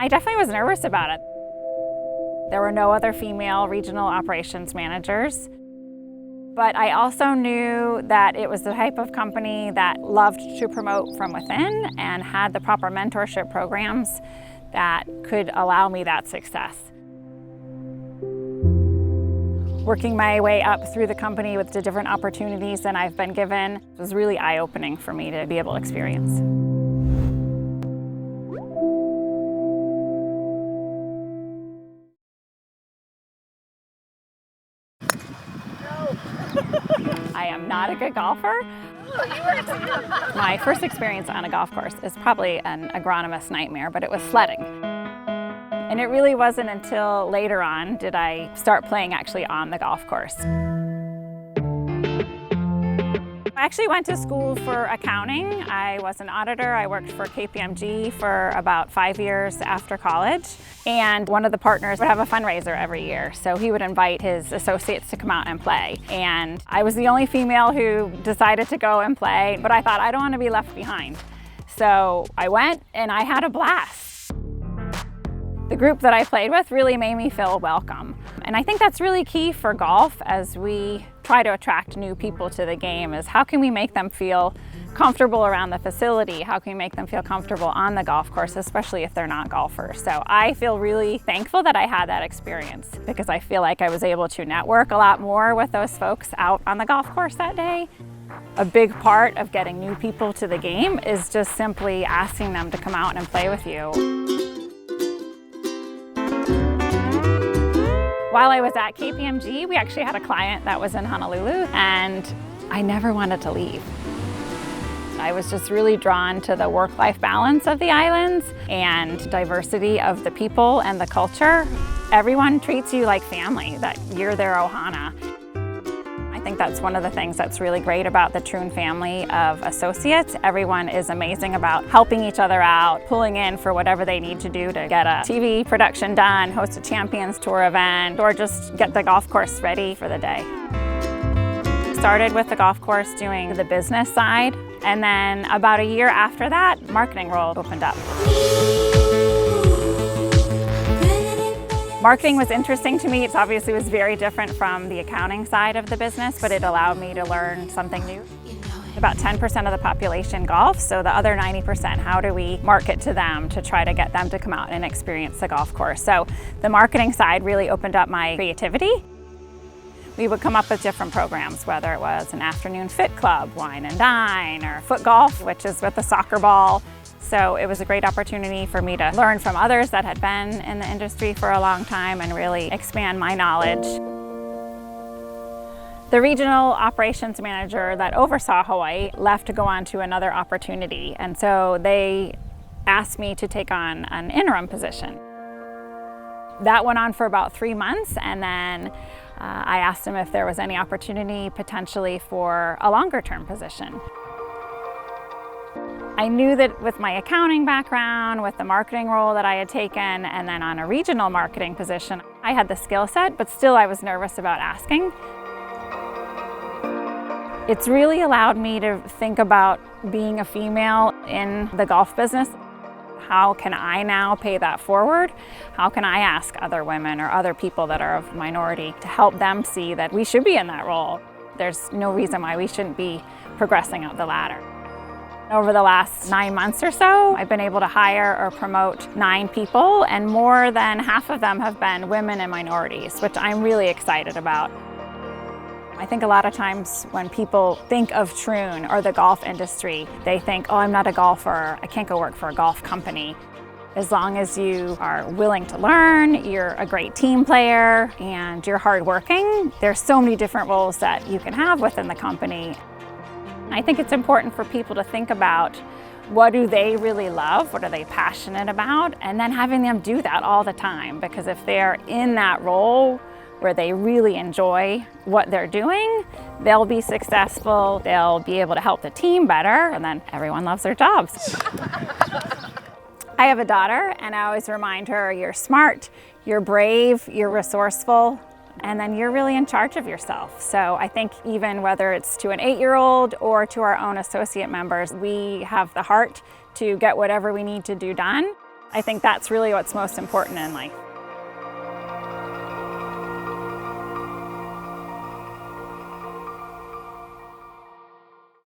I definitely was nervous about it. There were no other female regional operations managers. But I also knew that it was the type of company that loved to promote from within and had the proper mentorship programs that could allow me that success. Working my way up through the company with the different opportunities that I've been given was really eye-opening for me to be able to experience. I am not a good golfer. My first experience on a golf course is probably an agronomist's nightmare, but it was sledding. And it really wasn't until later on did I start playing actually on the golf course. I actually went to school for accounting. I was an auditor. I worked for KPMG for about 5 years after college. And one of the partners would have a fundraiser every year. So he would invite his associates to come out and play. And I was the only female who decided to go and play, but I thought I don't want to be left behind. So I went and I had a blast. The group that I played with really made me feel welcome. And I think that's really key for golf as we try to attract new people to the game, is how can we make them feel comfortable around the facility? How can we make them feel comfortable on the golf course, especially if they're not golfers? So I feel really thankful that I had that experience, because I feel like I was able to network a lot more with those folks out on the golf course that day. A big part of getting new people to the game is just simply asking them to come out and play with you. While I was at KPMG, we actually had a client that was in Honolulu, and I never wanted to leave. I was just really drawn to the work-life balance of the islands and diversity of the people and the culture. Everyone treats you like family, that you're their ohana. I think that's one of the things that's really great about the Troon family of associates. Everyone is amazing about helping each other out, pulling in for whatever they need to do to get a TV production done, host a Champions Tour event, or just get the golf course ready for the day. Started with the golf course doing the business side, and then about a year after that, marketing role opened up. Marketing was interesting to me. It obviously was very different from the accounting side of the business, but it allowed me to learn something new. About 10% of the population golf, so the other 90%, how do we market to them to try to get them to come out and experience the golf course? So the marketing side really opened up my creativity. We would come up with different programs, whether it was an afternoon fit club, wine and dine, or foot golf, which is with the soccer ball. So it was a great opportunity for me to learn from others that had been in the industry for a long time and really expand my knowledge. The regional operations manager that oversaw Hawaii left to go on to another opportunity, and so they asked me to take on an interim position. That went on for about 3 months, and then I asked him if there was any opportunity potentially for a longer term position. I knew that with my accounting background, with the marketing role that I had taken, and then on a regional marketing position, I had the skill set, but still I was nervous about asking. It's really allowed me to think about being a female in the golf business. How can I now pay that forward? How can I ask other women or other people that are of minority to help them see that we should be in that role? There's no reason why we shouldn't be progressing up the ladder. Over the last 9 months or so, I've been able to hire or promote 9 people, and more than half of them have been women and minorities, which I'm really excited about. I think a lot of times when people think of Troon or the golf industry, they think, oh, I'm not a golfer, I can't go work for a golf company. As long as you are willing to learn, you're a great team player, and you're hardworking, there's so many different roles that you can have within the company. I think it's important for people to think about what do they really love, what are they passionate about, and then having them do that all the time, because if they're in that role where they really enjoy what they're doing, they'll be successful, they'll be able to help the team better, and then everyone loves their jobs. I have a daughter, and I always remind her, you're smart, you're brave, you're resourceful, and then you're really in charge of yourself. So I think even whether it's to an 8-year-old or to our own associate members, we have the heart to get whatever we need to do done. I think that's really what's most important in life.